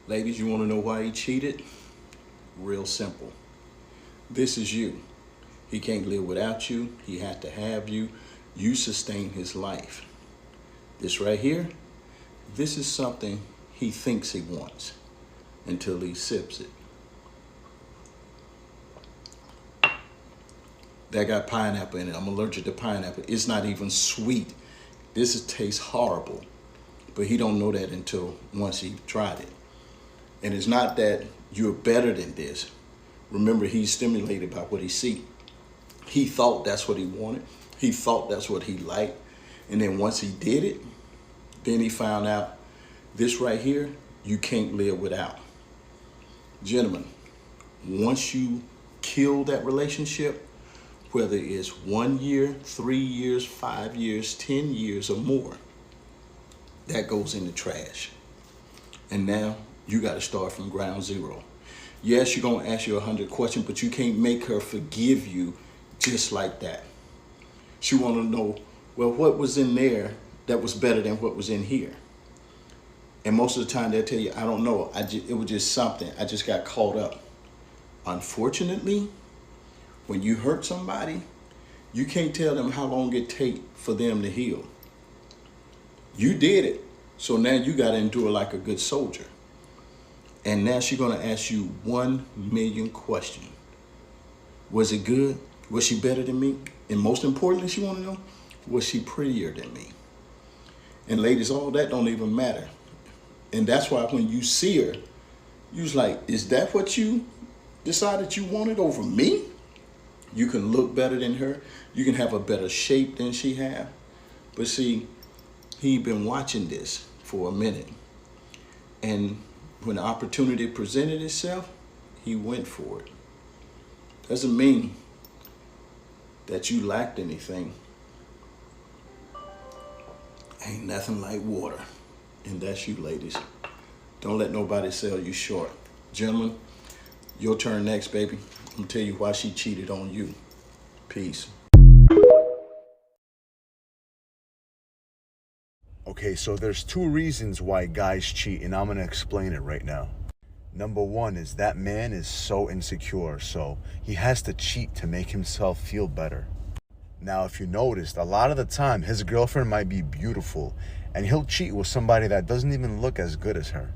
Ladies, you want to know why he cheated? Real simple. This is you. He can't live without you. He had to have you. You sustain his life. This right here, this is something he thinks he wants until he sips it. That got pineapple in it. I'm allergic to pineapple. It's not even sweet. Tastes horrible. But he don't know that until once he tried it. And it's not that you're better than this. Remember, he's stimulated by what he see. He thought that's what he wanted. He thought that's what he liked. And then once he did it, then he found out this right here, you can't live without. Gentlemen, once you kill that relationship, whether it's 1 year, 3 years, 5 years, 10 years or more, that goes in the trash. And now you got to start from ground zero. Yes, you're going to ask you 100 questions, but you can't make her forgive you just like that. She want to know, well, what was in there that was better than what was in here? And most of the time they'll tell you, I don't know. It was just something. I just got caught up. Unfortunately, when you hurt somebody, you can't tell them how long it takes for them to heal. You did it. So now you got to endure like a good soldier. And now she's going to ask you 1 million questions. Was it good? Was she better than me? And most importantly, she want to know, was she prettier than me? And ladies, all that don't even matter. And that's why when you see her, you was like, is that what you decided you wanted over me? You can look better than her. You can have a better shape than she have. But see, he been watching this for a minute. And when the opportunity presented itself, he went for it. Doesn't mean that you lacked anything. Ain't nothing like water. And that's you, ladies. Don't let nobody sell you short. Gentlemen, your turn next, baby. I'm gonna tell you why she cheated on you. Peace. Okay, so there's 2 reasons why guys cheat, and I'm gonna explain it right now. Number 1 is that man is so insecure, so he has to cheat to make himself feel better. Now, if you noticed, a lot of the time, his girlfriend might be beautiful, and he'll cheat with somebody that doesn't even look as good as her.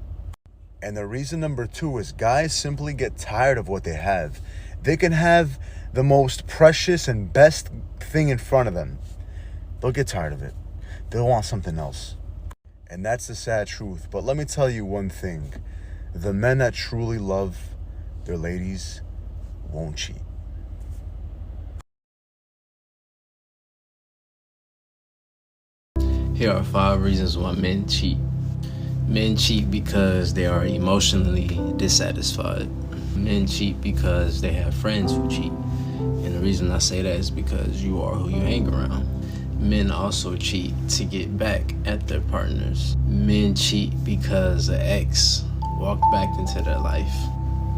And the reason number 2 is guys simply get tired of what they have. They can have the most precious and best thing in front of them. They'll get tired of it. They'll want something else. And that's the sad truth. But let me tell you one thing. The men that truly love their ladies won't cheat. Here are 5 reasons why men cheat. Men cheat because they are emotionally dissatisfied. Men cheat because they have friends who cheat. And the reason I say that is because you are who you hang around. Men also cheat to get back at their partners. Men cheat because an ex walked back into their life.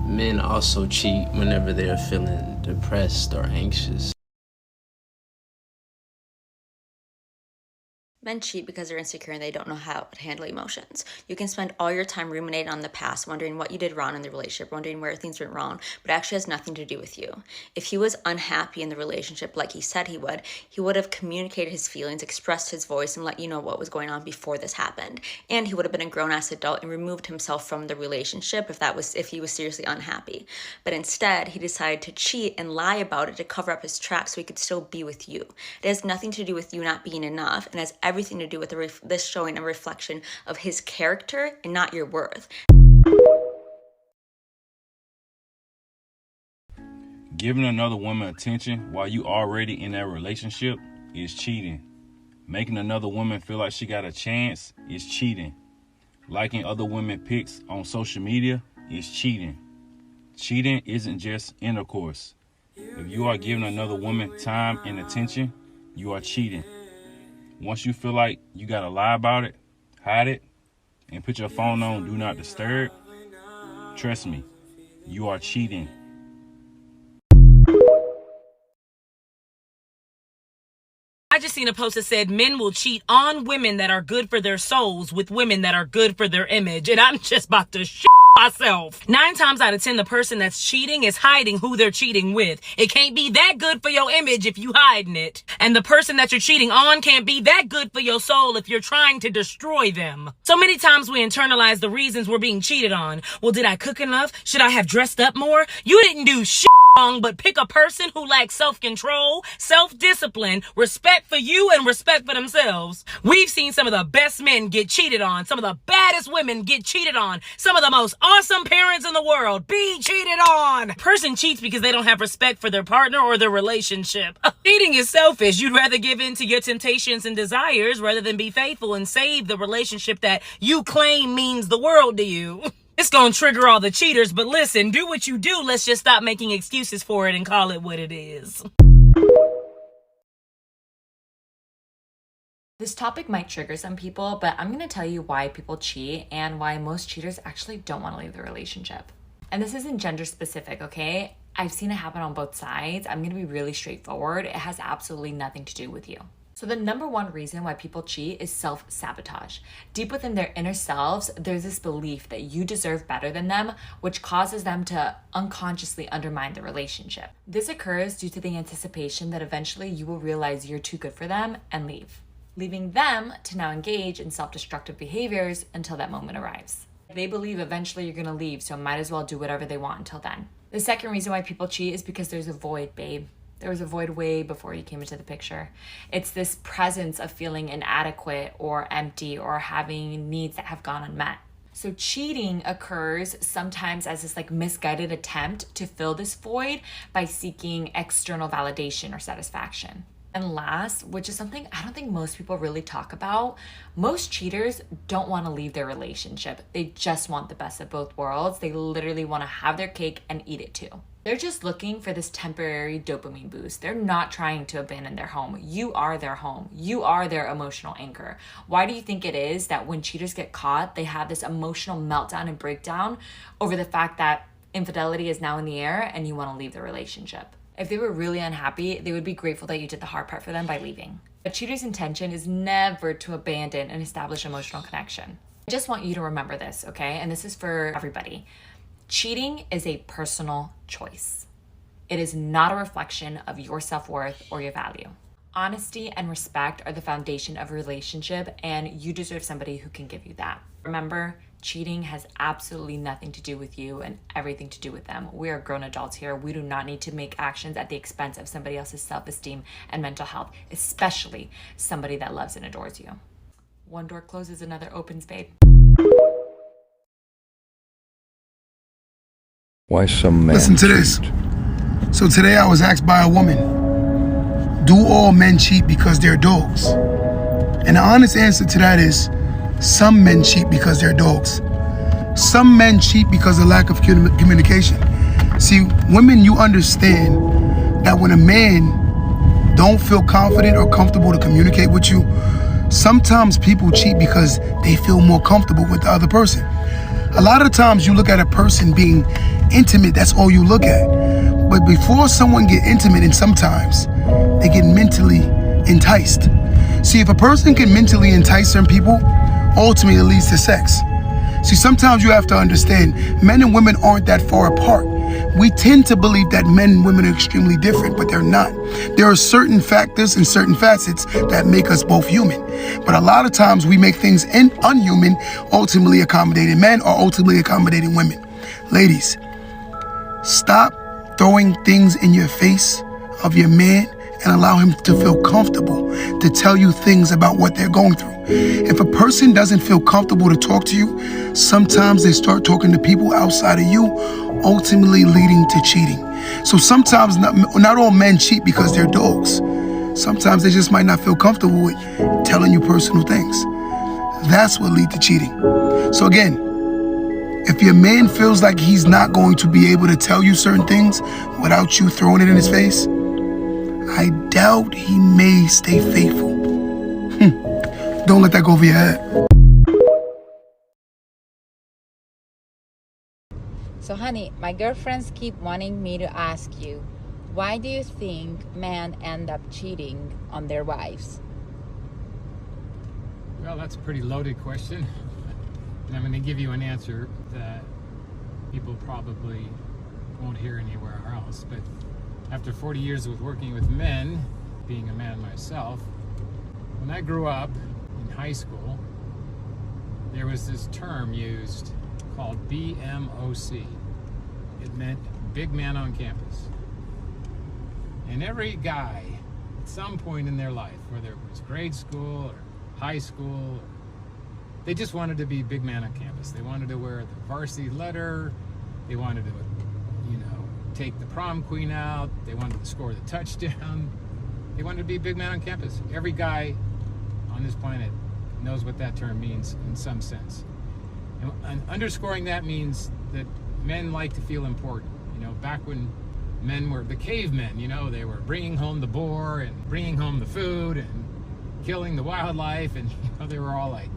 Men also cheat whenever they're feeling depressed or anxious. Men cheat because they're insecure and they don't know how to handle emotions. You can spend all your time ruminating on the past, wondering what you did wrong in the relationship, wondering where things went wrong, but it actually has nothing to do with you. If he was unhappy in the relationship like he said he would have communicated his feelings, expressed his voice, and let you know what was going on before this happened. And he would have been a grown-ass adult and removed himself from the relationship if he was seriously unhappy. But instead, he decided to cheat and lie about it to cover up his tracks so he could still be with you. It has nothing to do with you not being enough, and has everything to do with this showing a reflection of his character and not your worth. Giving another woman attention while you already in that relationship is cheating. Making another woman feel like she got a chance is cheating. Liking other women pics on social media is cheating. Cheating isn't just intercourse. If you are giving another woman time and attention, you are cheating. Once you feel like you gotta lie about it, hide it, and put your phone on Do Not Disturb, trust me, you are cheating. I just seen a post that said men will cheat on women that are good for their souls with women that are good for their image. And I'm just about to myself. 9 times out of 10, the person that's cheating is hiding who they're cheating with. It can't be that good for your image if you hiding it. And the person that you're cheating on can't be that good for your soul if you're trying to destroy them. So many times we internalize the reasons we're being cheated on. Well, did I cook enough? Should I have dressed up more? You didn't do shit wrong, but pick a person who lacks self-control, self-discipline, respect for you, and respect for themselves. We've seen some of the best men get cheated on, some of the baddest women get cheated on, some of the most awesome parents in the world be cheated on. Person cheats because they don't have respect for their partner or their relationship. Cheating is selfish. You'd rather give in to your temptations and desires rather than be faithful and save the relationship that you claim means the world to you. It's gonna trigger all the cheaters, but listen, do what you do. Let's just stop making excuses for it and call it what it is. This topic might trigger some people, but I'm gonna tell you why people cheat and why most cheaters actually don't want to leave the relationship. And this isn't gender specific, okay? I've seen it happen on both sides. I'm gonna be really straightforward. It has absolutely nothing to do with you. So the number one reason why people cheat is self-sabotage. Deep within their inner selves, there's this belief that you deserve better than them, which causes them to unconsciously undermine the relationship. This occurs due to the anticipation that eventually you will realize you're too good for them and leave, leaving them to now engage in self-destructive behaviors until that moment arrives. They believe eventually you're gonna leave, so might as well do whatever they want until then. The second reason why people cheat is because there's a void, babe. There was a void way before you came into the picture. It's this presence of feeling inadequate or empty or having needs that have gone unmet. So cheating occurs sometimes as this misguided attempt to fill this void by seeking external validation or satisfaction. And last, which is something I don't think most people really talk about, most cheaters don't want to leave their relationship. They just want the best of both worlds. They literally want to have their cake and eat it too. They're just looking for this temporary dopamine boost. They're not trying to abandon their home. You are their home. You are their emotional anchor. Why do you think it is that when cheaters get caught, they have this emotional meltdown and breakdown over the fact that infidelity is now in the air and you want to leave the relationship? If they were really unhappy, they would be grateful that you did the hard part for them by leaving. A cheater's intention is never to abandon and establish emotional connection. I just want you to remember this, okay? And this is for everybody. Cheating is a personal choice. It is not a reflection of your self-worth or your value. Honesty and respect are the foundation of a relationship, and you deserve somebody who can give you that. Remember, cheating has absolutely nothing to do with you and everything to do with them. We are grown adults here. We do not need to make actions at the expense of somebody else's self-esteem and mental health, especially somebody that loves and adores you. One door closes, another opens, babe. Why some men Listen to this. So today I was asked by a woman, do all men cheat because they're dogs? And the honest answer to that is, some men cheat because they're dogs. Some men cheat because of lack of communication. See, women, you understand that when a man don't feel confident or comfortable to communicate with you, sometimes people cheat because they feel more comfortable with the other person. A lot of times you look at a person being intimate, that's all you look at. But before someone get intimate, and sometimes they get mentally enticed. See, if a person can mentally entice certain people, ultimately it leads to sex. See, sometimes you have to understand, men and women aren't that far apart. We tend to believe that men and women are extremely different, but they're not. There are certain factors and certain facets that make us both human. But a lot of times we make things unhuman, ultimately accommodating men or ultimately accommodating women. Ladies, stop throwing things in your face of your man and allow him to feel comfortable to tell you things about what they're going through. If a person doesn't feel comfortable to talk to you, sometimes they start talking to people outside of you, ultimately leading to cheating. So sometimes not all men cheat because they're dogs. Sometimes they just might not feel comfortable with telling you personal things. That's what leads to cheating. So again, if your man feels like he's not going to be able to tell you certain things without you throwing it in his face, I doubt he may stay faithful. Don't let that go over your head. So honey, my girlfriends keep wanting me to ask you, why do you think men end up cheating on their wives? Well, that's a pretty loaded question. And I'm going to give you an answer that people probably won't hear anywhere else. But after 40 years of working with men, being a man myself, when I grew up in high school, there was this term used called BMOC. It meant big man on campus. And every guy, at some point in their life, whether it was grade school or high school, they just wanted to be big man on campus. They wanted to wear the varsity letter. They wanted to, take the prom queen out. They wanted to score the touchdown. They wanted to be a big man on campus. Every guy on this planet knows what that term means in some sense. And underscoring that means that men like to feel important. Back when men were the cavemen, they were bringing home the boar and bringing home the food and killing the wildlife, and they were all like,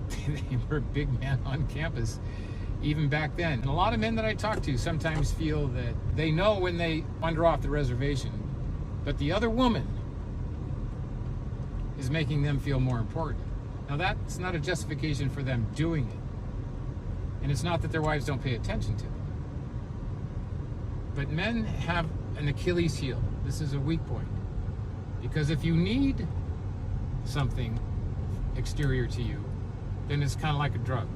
they were big men on campus even back then. And a lot of men that I talk to sometimes feel that they know when they wander off the reservation, but the other woman is making them feel more important. Now that's not a justification for them doing it. And it's not that their wives don't pay attention to them. But men have an Achilles heel. This is a weak point. Because if you need something exterior to you, then it's kind of like a drug,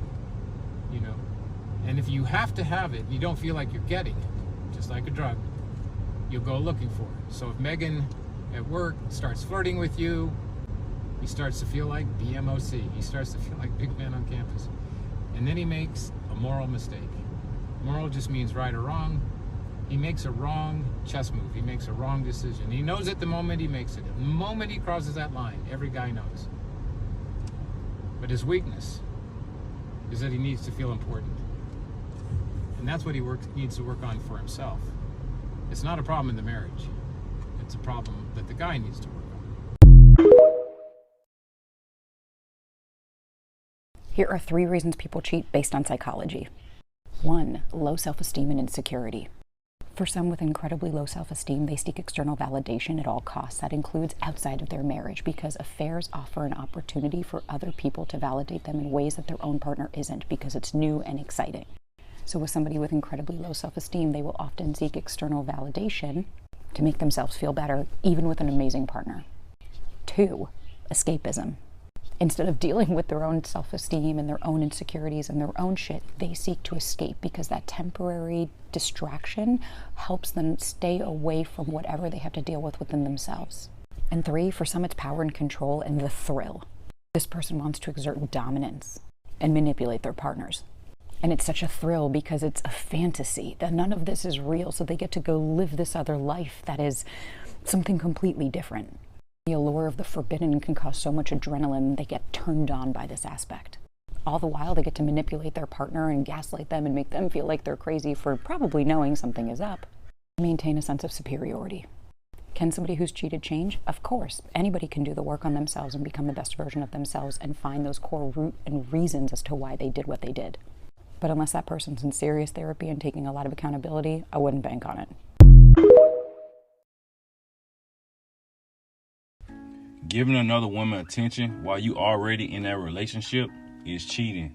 And if you have to have it, you don't feel like you're getting it, just like a drug, you'll go looking for it. So if Megan at work starts flirting with you, he starts to feel like BMOC. He starts to feel like big man on campus. And then he makes a moral mistake. Moral just means right or wrong. He makes a wrong chess move. He makes a wrong decision. He knows it the moment he makes it. The moment he crosses that line, every guy knows. But his weakness is that he needs to feel important. And that's what he needs to work on for himself. It's not a problem in the marriage. It's a problem that the guy needs to work on. Here are 3 reasons people cheat based on psychology. 1, low self-esteem and insecurity. For some with incredibly low self-esteem, they seek external validation at all costs. That includes outside of their marriage, because affairs offer an opportunity for other people to validate them in ways that their own partner isn't, because it's new and exciting. So with somebody with incredibly low self-esteem, they will often seek external validation to make themselves feel better, even with an amazing partner. 2, escapism. Instead of dealing with their own self-esteem and their own insecurities and their own shit, they seek to escape, because that temporary distraction helps them stay away from whatever they have to deal with within themselves. And 3, for some, it's power and control and the thrill. This person wants to exert dominance and manipulate their partners. And it's such a thrill because it's a fantasy that none of this is real, so they get to go live this other life that is something completely different. The allure of the forbidden can cause so much adrenaline, they get turned on by this aspect. All the while, they get to manipulate their partner and gaslight them and make them feel like they're crazy for probably knowing something is up. Maintain a sense of superiority. Can somebody who's cheated change? Of course. Anybody can do the work on themselves and become the best version of themselves and find those core root and reasons as to why they did what they did. But unless that person's in serious therapy and taking a lot of accountability, I wouldn't bank on it. Giving another woman attention while you already in that relationship is cheating.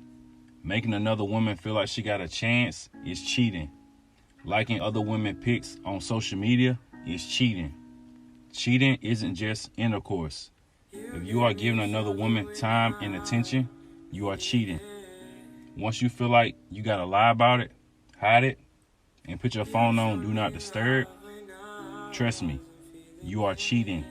Making another woman feel like she got a chance is cheating. Liking other women pics on social media is cheating. Cheating isn't just intercourse. If you are giving another woman time and attention, you are cheating. Once you feel like you gotta lie about it, hide it, and put your phone on Do Not Disturb, trust me, you are cheating.